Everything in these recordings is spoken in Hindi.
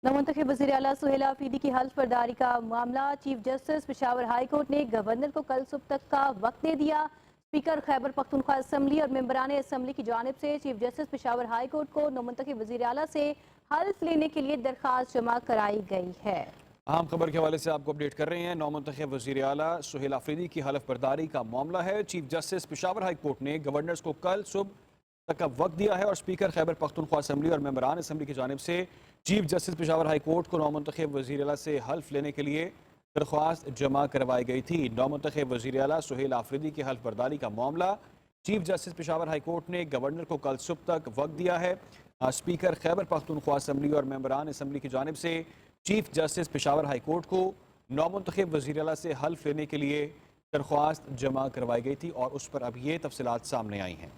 नवमुंतखब वज़ीर आला सुहेल आफरीदी की हल्फ बर्दारी का मामला। Chief justice Peshawar high court ने गवर्नर को कल सुबह तक का वक्त दे दिया। स्पीकर खैबर पख्तूनख्वा असम्बली और मेंबरान असम्बली की जानिब से chief justice Peshawar high court को नवमुंतखब वज़ीर आला से हल्फ लेने के लिए दरख्वास्त जमा कराई गई है। अहम खबर के हवाले से आपको अपडेट कर रहे हैं। नौमुंतखब वज़ीर आला सुहेल आफरीदी की हलफ बर्दारी का मामला है। Chief justice Peshawar high court ने गवर्नर्स को कल सुबह तक का वक्त दिया है और स्पीकर खैबर पख्तूनख्वा असम्बली और मेंबरान असम्बली की जानिब से chief justice Peshawar high court को नौमुंतखब वज़ीर आला से हल्फ लेने के लिए दरख्वास्त जमा करवाई गई थी। नौमुंतखब वज़ीर आला सुहेल आफरीदी की हल्फ बर्दारी का मामला। Chief justice Peshawar high court ने गवर्नर को कल सुबह तक वक्त दिया है। स्पीकर खैबर पख्तूनख्वा असम्बली और मेंबरान असम्बली की जानिब से chief justice Peshawar high court को नौमुंतखब वज़ीर आला से हल्फ लेने के लिए दरख्वास्त जमा करवाई गई थी और उस पर अब ये तफसीलात सामने आई हैं।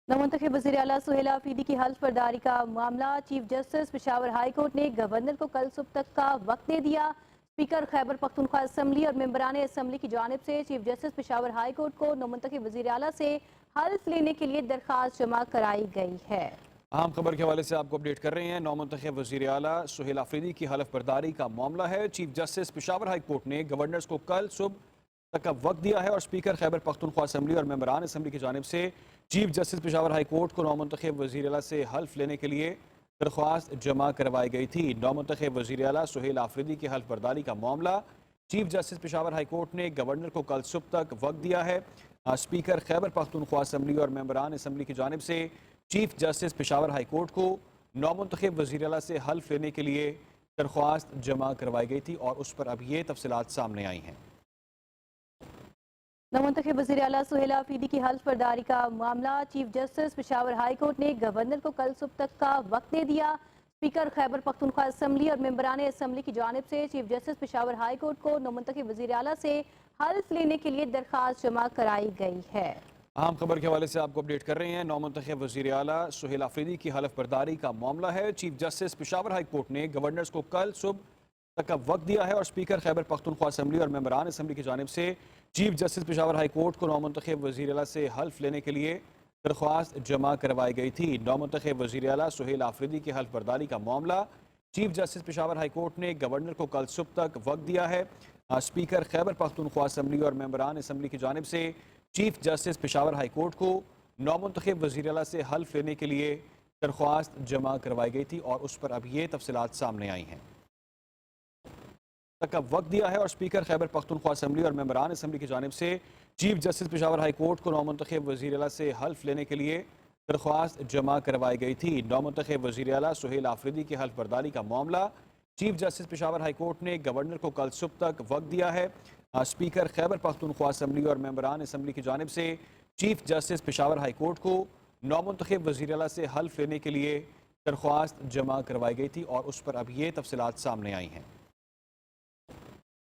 नवमुंतखब वज़ीर आला सुहेल आफरीदी की हल्फ बर्दारी का मामला। Chief justice Peshawar high court ने गवर्नर को कल सुबह तक का वक्त दे दिया। स्पीकर खैबर पख्तूनख्वा असम्बली और मेंबरान असम्बली की जानिब से chief justice Peshawar high court को नवमुंतखब वज़ीर आला से हल्फ लेने के लिए दरख्वास्त जमा कराई गई है। अहम खबर के हवाले से आपको अपडेट कर रहे हैं। नौमुंतखब वज़ीर आला सुहेल आफरीदी की हल्फ बर्दारी का मामला है। Chief justice Peshawar high court ने गवर्नर्स को कल सुबह तक का वक्त दिया है और स्पीकर खैबर पख्तूनख्वा असम्बली और मेंबरान असम्बली की जानिब से chief justice Peshawar high court को नौमुंतखब वज़ीर आला से हल्फ लेने के लिए दरख्वास्त जमा करवाई गई थी। नौमुंतखब वज़ीर आला सुहेल आफरीदी की हल्फ बर्दारी का मामला। Chief justice Peshawar high court ने गवर्नर को कल सुबह तक वक्त दिया है। स्पीकर खैबर पख्तूनख्वा असम्बली और मेंबरान असम्बली की जानिब से chief justice Peshawar high court को नौमुंतखब वज़ीर आला से हल्फ लेने के लिए दरख्वास्त जमा करवाई गई थी और उस पर अब ये तफसीलात सामने आई हैं। नवमुंतखब वज़ीर आला सुहेल आफरीदी की हल्फ बर्दारी का मामला। Chief justice Peshawar high court ने गवर्नर को कल सुबह तक का वक्त दे दिया। स्पीकर खैबर पख्तूनख्वा असम्बली और मेंबरान असम्बली की जानिब से chief justice Peshawar high court को नवमुंतखब वज़ीर आला से हल्फ लेने के लिए दरख्वास्त जमा कराई गई है। अहम खबर के हवाले से आपको अपडेट कर रहे हैं। नौमुंतखब वज़ीर आला सुहेल आफरीदी की हल्फ बर्दारी का मामला है। Chief justice Peshawar high court ने गवर्नर्स को कल सुबह तक का वक्त दिया है और स्पीकर खैबर पख्तूनख्वा असम्बली और मेंबरान असम्बली की जानिब से chief justice Peshawar high court को नौमुंतखब वज़ीर आला से हल्फ लेने के लिए दरख्वास्त जमा करवाई गई थी। नौमुंतखब वज़ीर आला सुहेल आफरीदी की हल्फ बर्दारी का मामला। Chief justice Peshawar high court ने गवर्नर को कल सुबह तक वक्त दिया है। स्पीकर खैबर पख्तूनख्वा असम्बली और मेंबरान असम्बली की जानिब से chief justice Peshawar high court को नौमुंतखब वज़ीर आला से हल्फ लेने के लिए दरख्वास्त जमा करवाई गई थी और उस पर अब ये तफसीलात सामने आई हैं। तक का वक्त दिया है और स्पीकर खैबर पख्तूनख्वा असम्बली और मेंबरान असम्बली की जानिब से chief justice Peshawar high court को नौमुंतखब वज़ीर आला से हल्फ लेने के लिए दरख्वास्त जमा करवाई गई थी। नौमुंतखब वज़ीर आला सुहेल आफरीदी की हल्फ बर्दारी का मामला। Chief justice Peshawar high court ने गवर्नर को कल सुबह तक वक्त दिया है। स्पीकर खैबर पख्तूनख्वा असम्बली और मेंबरान असम्बली की जानिब से chief justice Peshawar high court को नौमुंतखब वज़ीर आला से हल्फ लेने के लिए दरख्वास्त जमा करवाई गई थी और उस पर अब ये तफसीलात सामने आई हैं।